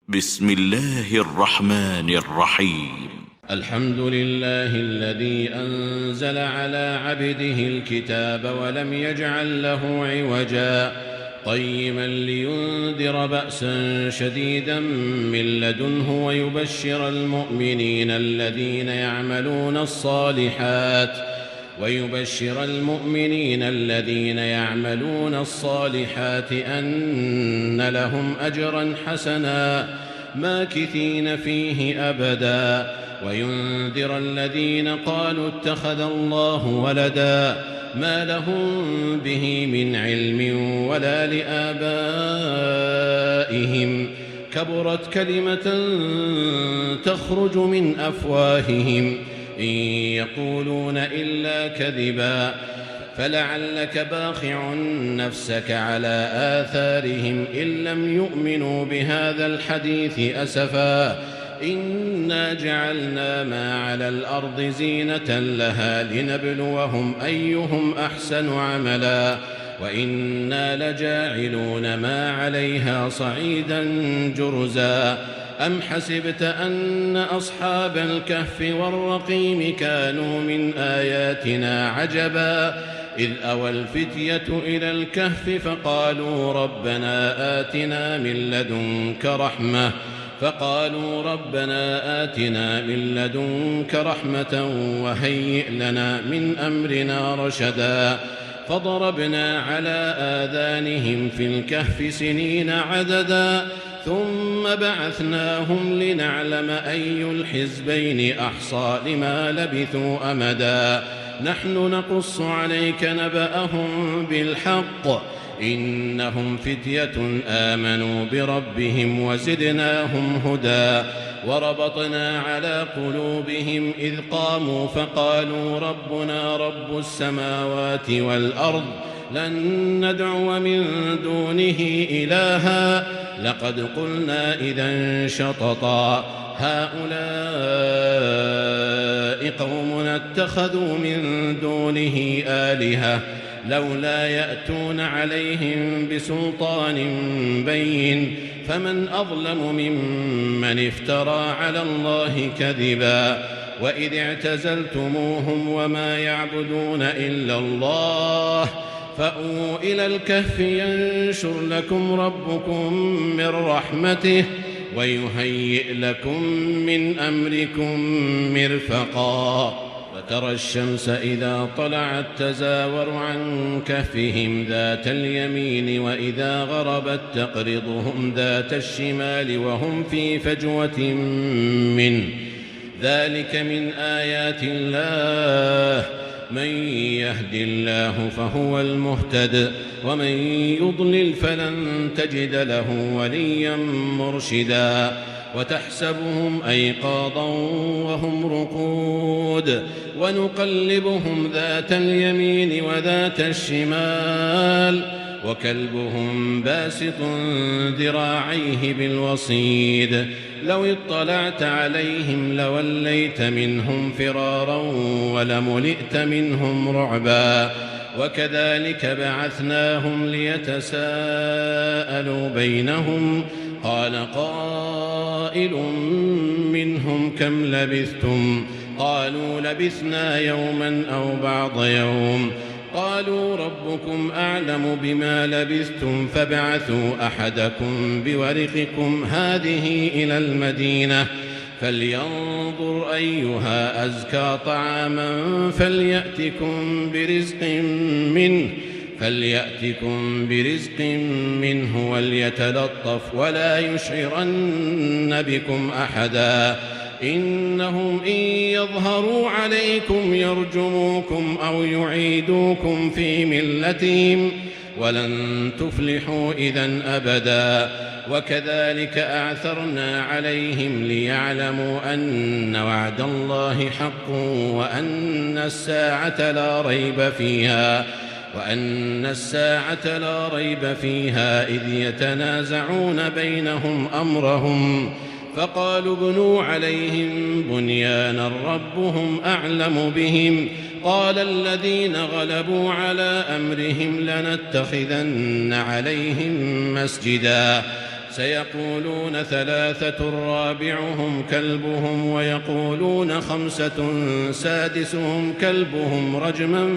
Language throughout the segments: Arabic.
بسم الله الرحمن الرحيم. الحمد لله الذي أنزل على عبده الكتاب ولم يجعل له عوجا قيما لينذر بأسا شديدا من لدنه ويبشر المؤمنين الذين يعملون الصالحات أن لهم أجرا حسنا ماكثين فيه أبدا وينذر الذين قالوا اتخذ الله ولدا ما لهم به من علم ولا لآبائهم كبرت كلمة تخرج من أفواههم إن يقولون إلا كذبا فلعلك باخع نفسك على آثارهم إن لم يؤمنوا بهذا الحديث أسفا إنا جعلنا ما على الأرض زينة لها لنبلوهم أيهم أحسن عملا وإنا لجاعلون ما عليها صعيدا جرزا أم حسبت أن أصحاب الكهف والرقيم كانوا من آياتنا عجبا إذ أوى الفتية إلى الكهف فقالوا ربنا آتنا من لدنك رحمة وهيئ لنا من أمرنا رشدا فضربنا على آذانهم في الكهف سنين عددا ثم بعثناهم لنعلم أي الحزبين أحصى لما لبثوا أمدا نحن نقص عليك نبأهم بالحق إنهم فتية آمنوا بربهم وزدناهم هدى وربطنا على قلوبهم إذ قاموا فقالوا ربنا رب السماوات والأرض لن ندعو من دونه إلها لقد قلنا إذا شططا هؤلاء قومنا اتخذوا من دونه آلهة لولا يأتون عليهم بسلطان بين فمن أظلم ممن افترى على الله كذبا وإذ اعتزلتموهم وما يعبدون إلا الله فأووا إلى الكهف ينشر لكم ربكم من رحمته ويهيئ لكم من أمركم مرفقا فترى الشمس إذا طلعت تزاور عن كهفهم ذات اليمين وإذا غربت تقرضهم ذات الشمال وهم في فجوة منه ذلك من آيات الله من يهد الله فهو المهتد ومن يضلل فلن تجد له وليا مرشدا وتحسبهم أيقاظا وهم رقود ونقلبهم ذات اليمين وذات الشمال وكلبهم باسط ذراعيه بالوصيد لو اطلعت عليهم لوليت منهم فرارا ولملئت منهم رعبا وكذلك بعثناهم ليتساءلوا بينهم قال قائل منهم كم لبثتم قالوا لبثنا يوما أو بعض يوم قالوا ربكم أعلم بما لبثتم فابعثوا أحدكم بورقكم هذه إلى المدينة فلينظر أيها أزكى طعاما فليأتكم برزق منه وليتلطف ولا يشعرن بكم أحدا إنهم إن يظهروا عليكم يرجموكم أو يعيدوكم في ملتهم ولن تفلحوا إذن أبدا وكذلك أعثرنا عليهم ليعلموا أن وعد الله حق وأن الساعة لا ريب فيها إذ يتنازعون بينهم أمرهم فقالوا ابنوا عليهم بنيانا ربهم أعلم بهم قال الذين غلبوا على أمرهم لنتخذن عليهم مسجدا سيقولون 3 رابعهم كلبهم ويقولون 5 سادسهم كلبهم رجما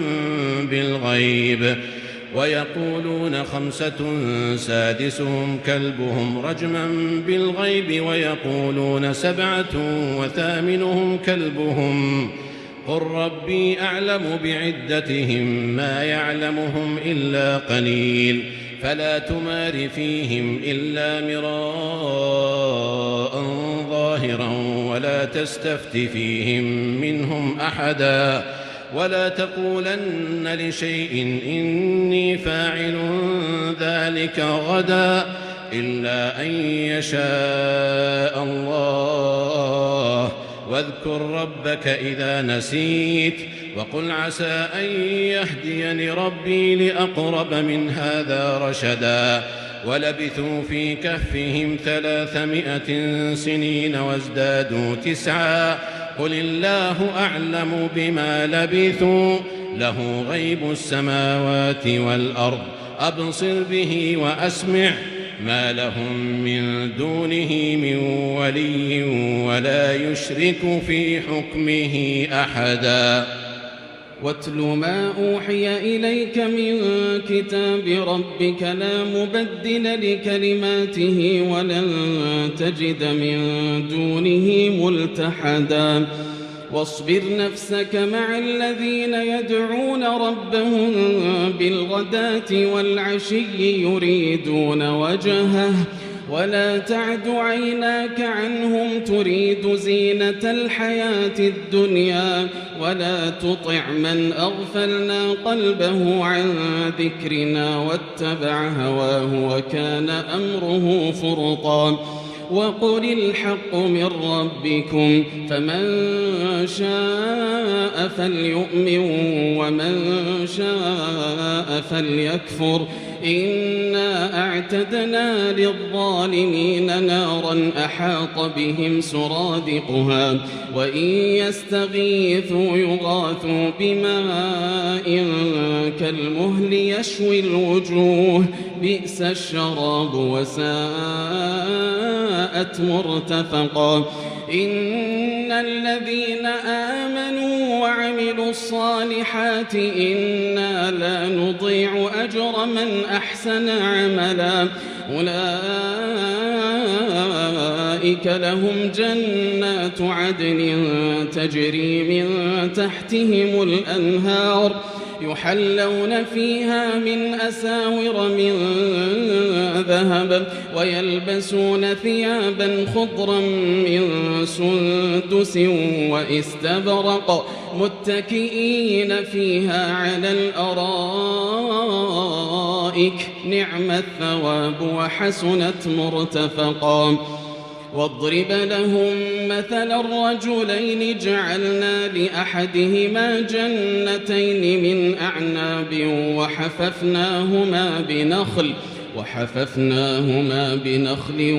بالغيب ويقولون 7 وثامنهم كلبهم قل ربي أعلم بعدتهم ما يعلمهم إلا قليل فلا تمار فيهم إلا مراء ظاهرا ولا تستفت فيهم منهم أحدا ولا تقولن لشيء إني فاعل ذلك غدا إلا أن يشاء الله واذكر ربك إذا نسيت وقل عسى أن يهديني ربي لأقرب من هذا رشدا ولبثوا في كهفهم 300 سنين وازدادوا 9 قل الله أعلم بما لبثوا له غيب السماوات والأرض أبصر به وأسمع ما لهم من دونه من ولي ولا يشرك في حكمه أحدا واتل ما أوحي إليك من كتاب ربك لا مبدل لكلماته ولن تجد من دونه ملتحدا واصبر نفسك مع الذين يدعون ربهم بالغداة والعشي يريدون وجهه ولا تعد عيناك عنهم تريد زينة الحياة الدنيا ولا تطع من أغفلنا قلبه عن ذكرنا واتبع هواه وكان أمره فرطا وقل الحق من ربكم فمن شاء فليؤمن ومن شاء فليكفر إنا أعتدنا للظالمين نارا أحاط بهم سرادقها وإن يستغيثوا يغاثوا بماء كالمهل يشوي الوجوه بئس الشراب وساءت مرتفقا إن الذين آمنوا وعملوا الصالحات إنا لا نضيع أجر من أحسن عملا أولئك لهم جنات عدن تجري من تحتهم الأنهار يحلون فيها من أساور من ذهب ويلبسون ثيابا خضرا من سندس واستبرق متكئين فيها على الأرائك نعم الثواب وحسنت مرتفقا واضرب لهم مثل الرجلين جعلنا لأحدهما جنتين من أعناب وحففناهما بنخل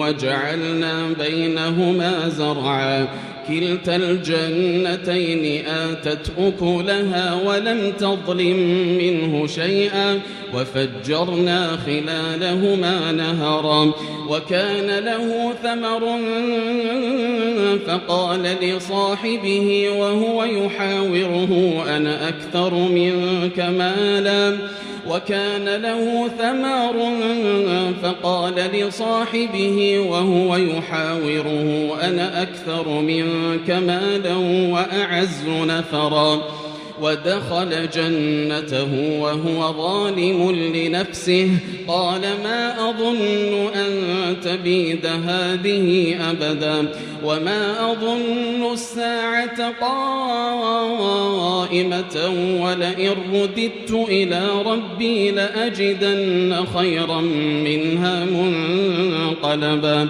وجعلنا بينهما زرعا كلتا الجنتين آتت أكلها ولم تظلم منه شيئا وفجرنا خلالهما نهرا وكان له ثمر فقال لصاحبه وهو يحاوره أنا أكثر منك مالا وأعز نفرا ودخل جنته وهو ظالم لنفسه قال ما أظن أن تبيد هذه أبدا وما أظن الساعة قائمة ولئن رددت إلى ربي لأجدن خيرا منها منقلبا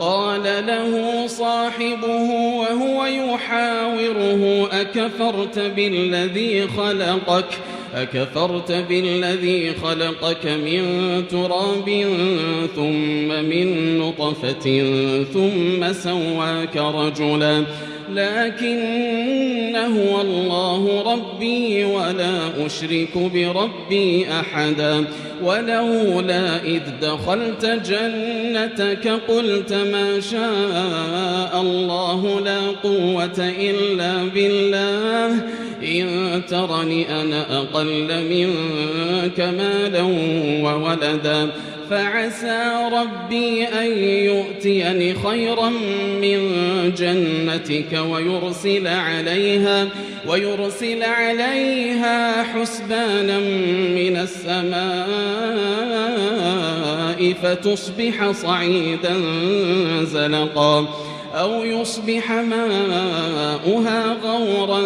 قال له صاحبه وهو يحاوره أكفرت بالذي خلقك أكفرت بالذي خلقك من تراب ثم من نطفة ثم سواك رجلا لكن هو الله ربي ولا أشرك بربي أحدا ولولا إذ دخلت جنتك قلت ما شاء الله لا قوة إلا بالله إن ترني أنا أقل منك مالا وولدا فعسى ربي أن يؤتيني خيرا من جنتك ويرسل عليها حسبانا من السماء فتصبح صعيدا زلقا أو يصبح ماؤها غورا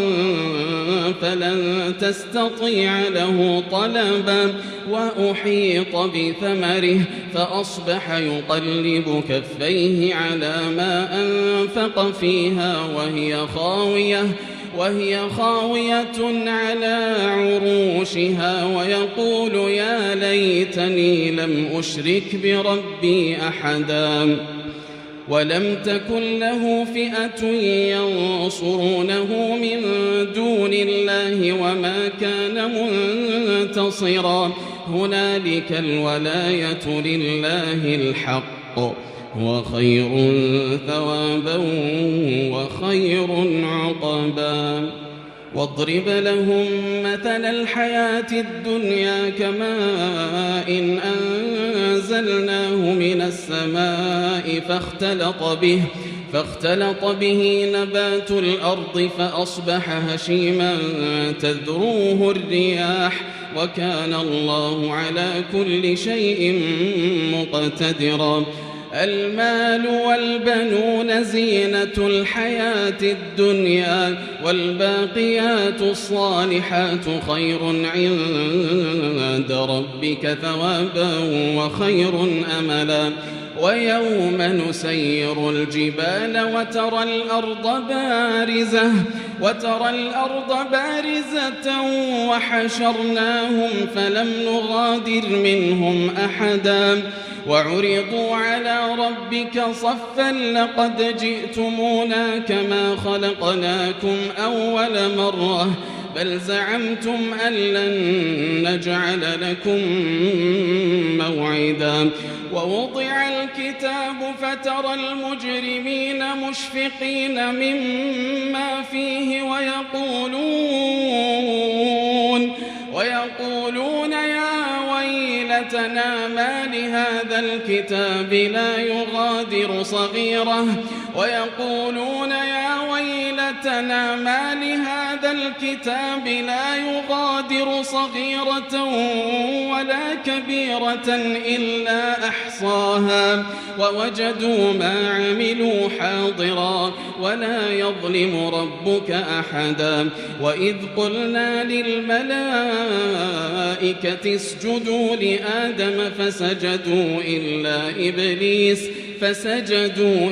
فلن تستطيع له طلبا وأحيط بثمره فأصبح يقلب كفيه على ما أنفق فيها وهي خاوية على عروشها ويقول يا ليتني لم أشرك بربي أحدا ولم تكن له فئة ينصرونه من دون الله وما كان منتصرا هنالك الولاية لله الحق هو خير ثوابا وخير عقبا واضرب لهم مثل الحياة الدنيا كماء أنزلناه من السماء فاختلط به نبات الأرض فأصبح هشيما تذروه الرياح وكان الله على كل شيء مقتدرا المال والبنون زينة الحياة الدنيا والباقيات الصالحات خير عند ربك ثوابا وخير أملا ويوم نسير الجبال وترى الأرض بارزة وحشرناهم فلم نغادر منهم أحدا وعرضوا على ربك صفا لقد جئتمونا كما خلقناكم أول مرة بل زعمتم أن لن نجعل لكم موعدا ووضع الكتاب فترى المجرمين مشفقين مما فيه ويقولون يا ويلتنا ما لهذا الكتاب لا يغادر صغيرة ولا كبيرة إلا أحصاها ووجدوا ما عملوا حاضرا ولا يظلم ربك أحدا وإذ قلنا للملائكة اسجدوا لآدم فسجدوا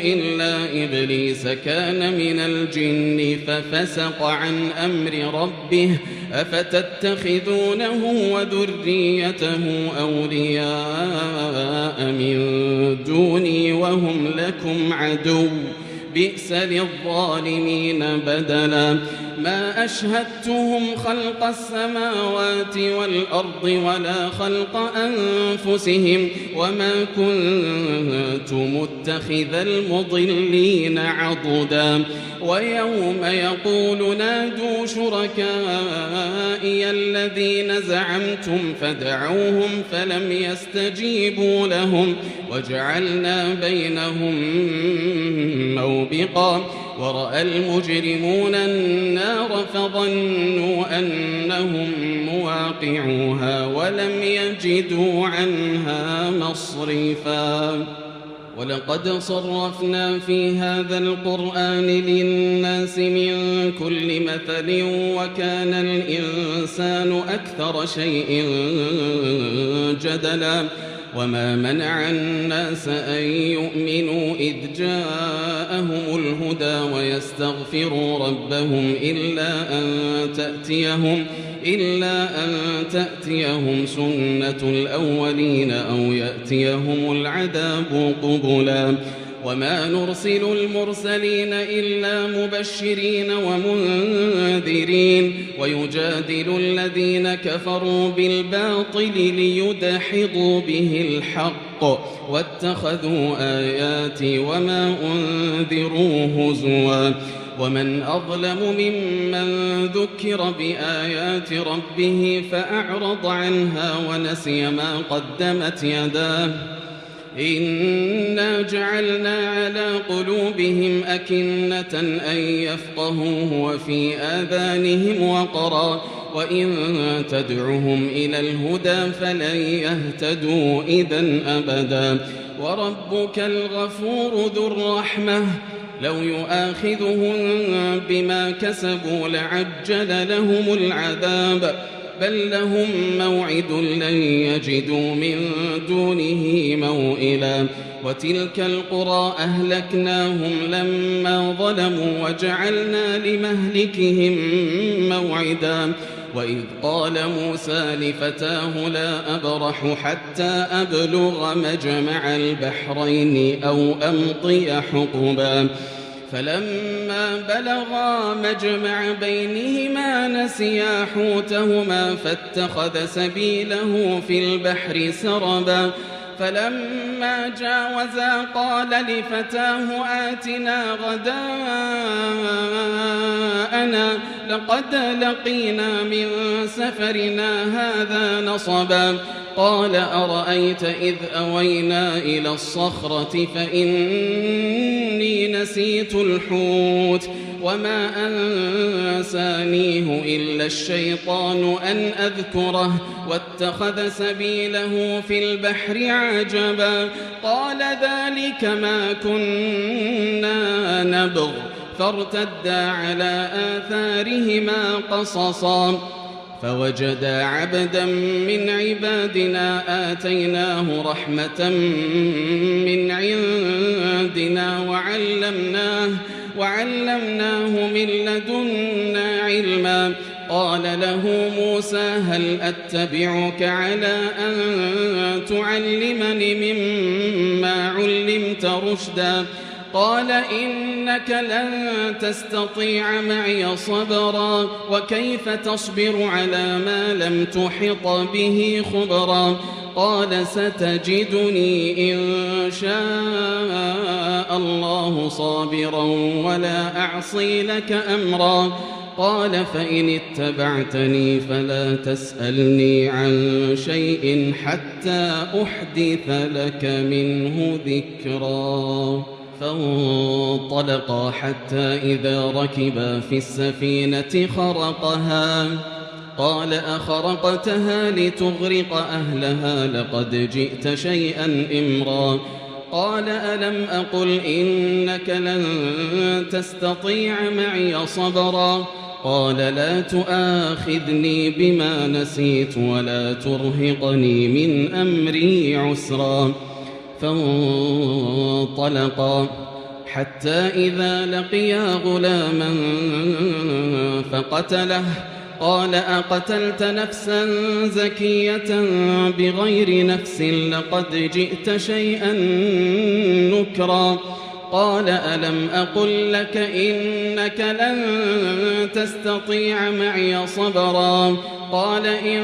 إلا إبليس كان من الجن ففسق عن أمر ربه أفتتخذونه وذريته أولياء من دوني وهم لكم عدو بئس للظالمين بدلا ما أشهدتهم خلق السماوات والأرض ولا خلق أنفسهم وما كنت متخذ المضلين عضدا ويوم يقول نادوا شركائي الذين زعمتم فدعوهم فلم يستجيبوا لهم وجعلنا بينهم موبقا ورأى المجرمون النار فظنوا أنهم مواقعوها ولم يجدوا عنها مصرفا ولقد صرفنا في هذا القرآن للناس من كل مثل وكان الإنسان أكثر شيء جدلا وما منع الناس أن يؤمنوا إذ جاءهم الهدى ويستغفروا ربهم إلا أن تأتيهم سنة الأولين أو يأتيهم العذاب قبلا وما نرسل المرسلين إلا مبشرين ومنذرين ويجادل الذين كفروا بالباطل ليدحضوا به الحق واتخذوا آياتي وما أنذروا هزوا ومن أظلم ممن ذكر بآيات ربه فأعرض عنها ونسي ما قدمت يداه إنا جعلنا على قلوبهم أكنة أن يفقهوه وفي آذانهم وقرا وإن تدعهم إلى الهدى فلن يهتدوا إذن أبدا وربك الغفور ذو الرحمة لو يؤاخذهم بما كسبوا لعجل لهم العذاب بل لهم موعد لن يجدوا من دونه موئلا وتلك القرى أهلكناهم لما ظلموا وجعلنا لمهلكهم موعدا وإذ قال موسى لفتاه لا أبرح حتى أبلغ مجمع البحرين أو أمضي حقبا فلما بلغا مجمع بينهما نسيا حوتهما فاتخذ سبيله في البحر سربا فلما جاوزا قال لفتاه آتنا غداءنا لقد لقينا من سفرنا هذا نصبا قال أرأيت إذ أوينا إلى الصخرة فإني نسيت الحوت وما أنسانيه إلا الشيطان أن أذكره واتخذ سبيله في البحر عجبا قال ذلك ما كنا نبغ فارتدا على آثارهما قصصا فوجدا عبدا من عبادنا آتيناه رحمة من عندنا وعلمناه من لدنا علما قال له موسى هل أتبعك على أن تعلمني مما علمت رشدا قال إنك لن تستطيع معي صبرا وكيف تصبر على ما لم تحط به خبرا قال ستجدني إن شاء الله صابرا ولا أعصي لك أمرا قال فإن اتبعتني فلا تسألني عن شيء حتى أحدث لك منه ذكرا فانطلقا حتى إذا ركبا في السفينة خرقها قال أخرقتها لتغرق أهلها لقد جئت شيئا إمرا قال ألم أقل إنك لن تستطيع معي صبرا قال لا تؤاخذني بما نسيت ولا ترهقني من أمري عسرا فانطلقا حتى إذا لقيا غلاما فقتله قال أقتلت نفسا زكية بغير نفس لقد جئت شيئا نكرا قال ألم أقل لك إنك لن تستطيع معي صبرا قال إن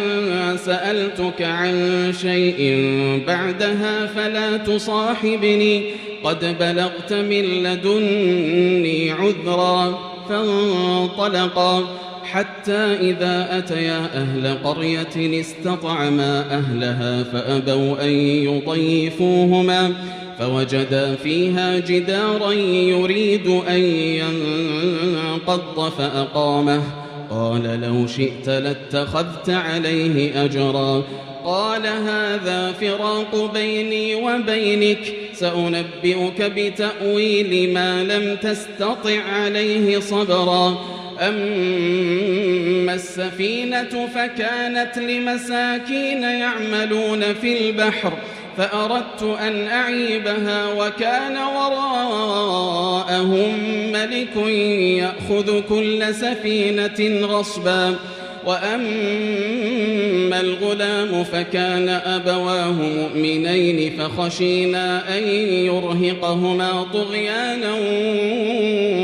سألتك عن شيء بعدها فلا تصاحبني قد بلغت من لدني عذرا فانطلقا حتى إذا أتيا أهل قرية استطعما أهلها فأبوا أن يضيفوهما فوجدا فيها جدارا يريد أن ينقض فأقامه قال لو شئت لاتخذت عليه أجرا قال هذا فراق بيني وبينك سأنبئك بتأويل ما لم تستطع عليه صبرا أما السفينة فكانت لمساكين يعملون في البحر فأردت أن أعيبها وكان وراءهم ملك يأخذ كل سفينة غصبا وأما الغلام فكان أبواه مؤمنين فخشينا أن يرهقهما طغيانا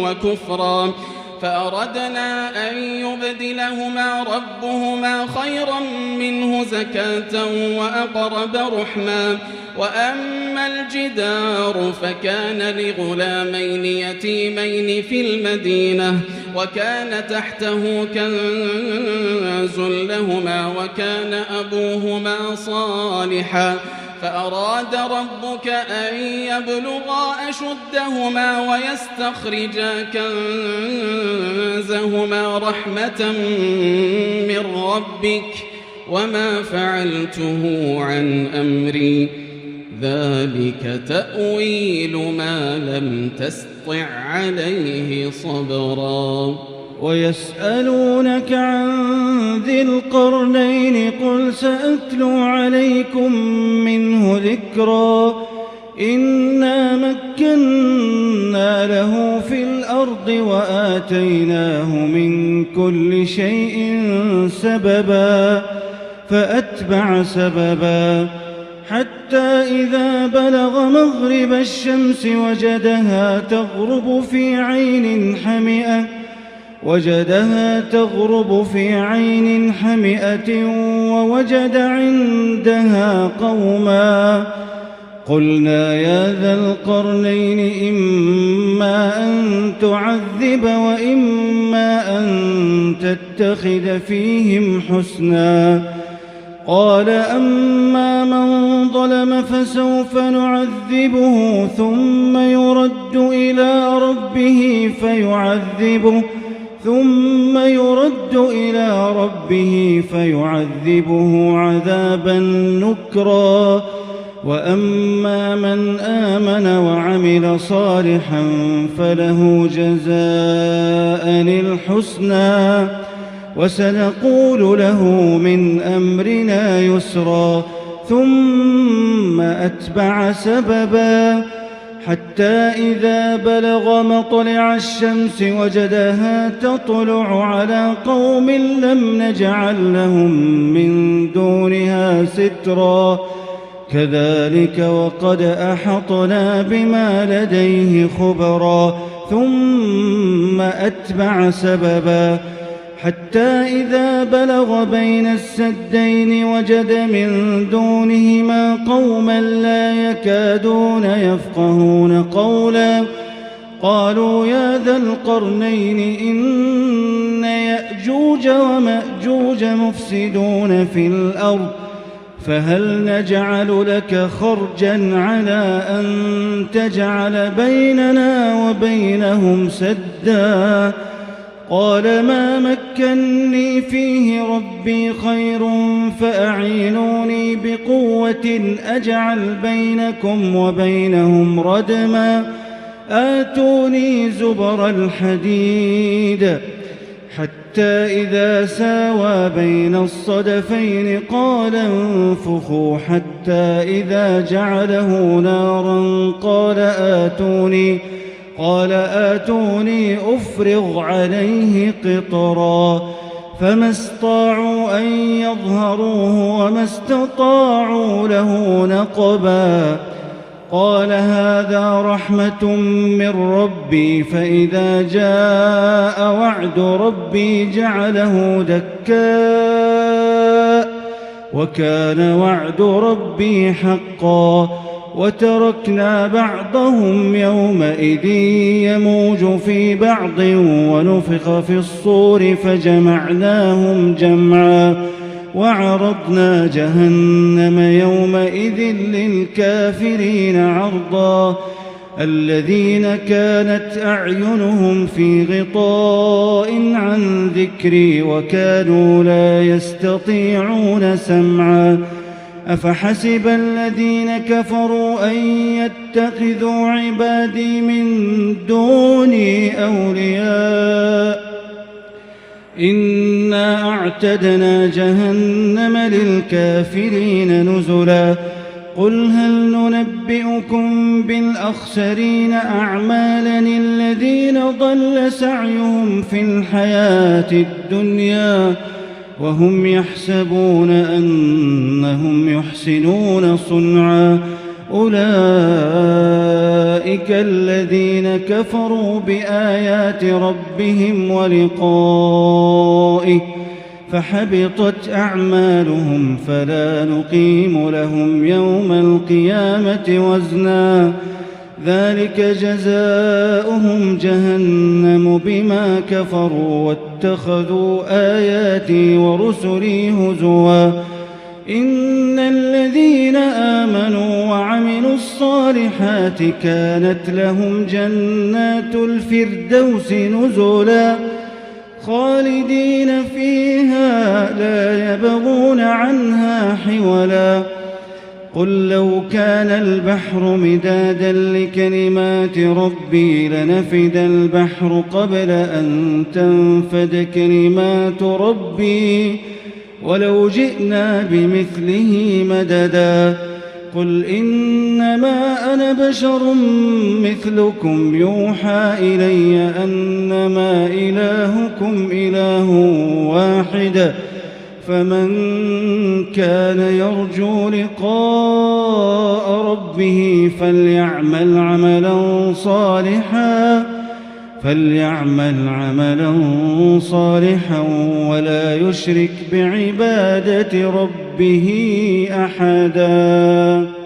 وكفرا فأردنا أن يبدلهما ربهما خيرا منه زكاة وأقرب رحما وأما الجدار فكان لغلامين يتيمين في المدينة وكان تحته كنز لهما وكان أبوهما صالحا فأراد ربك أن يبلغا أشدهما ويستخرجا كنزهما رحمة من ربك وما فعلته عن أمري ذلك تأويل ما لم تسطع عليه صبرا ويسألونك عن ذي القرنين قل سأتلو عليكم منه ذكرا إنا مكنا له في الأرض وآتيناه من كل شيء سببا فأتبع سببا حتى إذا بلغ مغرب الشمس وجدها تغرب في عين حمئة ووجد عندها قوما قلنا يا ذا القرنين إما أن تعذب وإما أن تتخذ فيهم حسنا قال أما من ظلم فسوف نعذبه ثم يرد إلى ربه فيعذبه عذابا نكرا وأما من آمن وعمل صالحا فله جزاء الحسنى وسنقول له من أمرنا يسرا ثم أتبع سببا حتى إذا بلغ مطلع الشمس وجدها تطلع على قوم لم نجعل لهم من دونها سترا كذلك وقد أحطنا بما لديه خبرا ثم أتبع سببا حتى إذا بلغ بين السدين وجد من دونهما قوما لا يكادون يفقهون قولا قالوا يا ذا القرنين إن يأجوج ومأجوج مفسدون في الأرض فهل نجعل لك خرجا على أن تجعل بيننا وبينهم سدا قال ما مكني فيه ربي خير فأعينوني بقوة أجعل بينكم وبينهم ردما آتوني زبر الحديد حتى إذا ساوى بين الصدفين قال انفخوا حتى إذا جعله نارا قال آتوني أفرغ عليه قطرا فما استطاعوا أن يظهروه وما استطاعوا له نقبا قال هذا رحمة من ربي فإذا جاء وعد ربي جعله دكاء وكان وعد ربي حقا وتركنا بعضهم يومئذ يموج في بعض ونفخ في الصور فجمعناهم جمعا وعرضنا جهنم يومئذ للكافرين عرضا الذين كانت أعينهم في غطاء عن ذكري وكانوا لا يستطيعون سمعا أفحسب الذين كفروا أن يتخذوا عبادي من دوني أولياء إنا أعتدنا جهنم للكافرين نزلا قل هل ننبئكم بالأخسرين أعمالا الذين ضل سعيهم في الحياة الدنيا وهم يحسبون أنهم يحسنون صنعا أولئك الذين كفروا بآيات ربهم ولقائه فحبطت أعمالهم فلا نقيم لهم يوم القيامة وزنا ذلك جزاؤهم جهنم بما كفروا واتخذوا آياتي ورسلي هزوا إن الذين آمنوا وعملوا الصالحات كانت لهم جنات الفردوس نزلا خالدين فيها لا يبغون عنها حولا قل لو كان البحر مدادا لكلمات ربي لنفد البحر قبل أن تنفد كلمات ربي ولو جئنا بمثله مددا قل إنما أنا بشر مثلكم يوحى إلي أنما إلهكم إله واحد فمن كان يرجو لقاء ربه فليعمل عملا صالحا ولا يشرك بعبادة ربه أحدا.